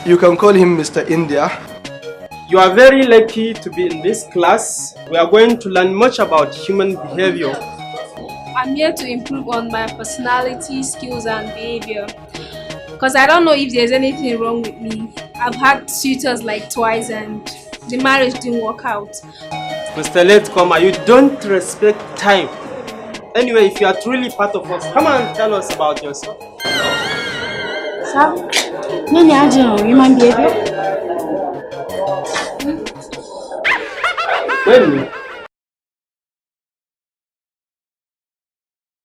You can call him Mr. India. You are very lucky to be in this class. We are going to learn much about human behavior. I'm here to improve on my personality, skills, and behavior. Because I don't know if there's anything wrong with me. I've had suitors like twice and the marriage didn't work out. Mr. Latecomer, you don't respect time. Anyway, if you are truly part of us, come and tell us about yourself. Sir, many are human behavior. Wait a minute.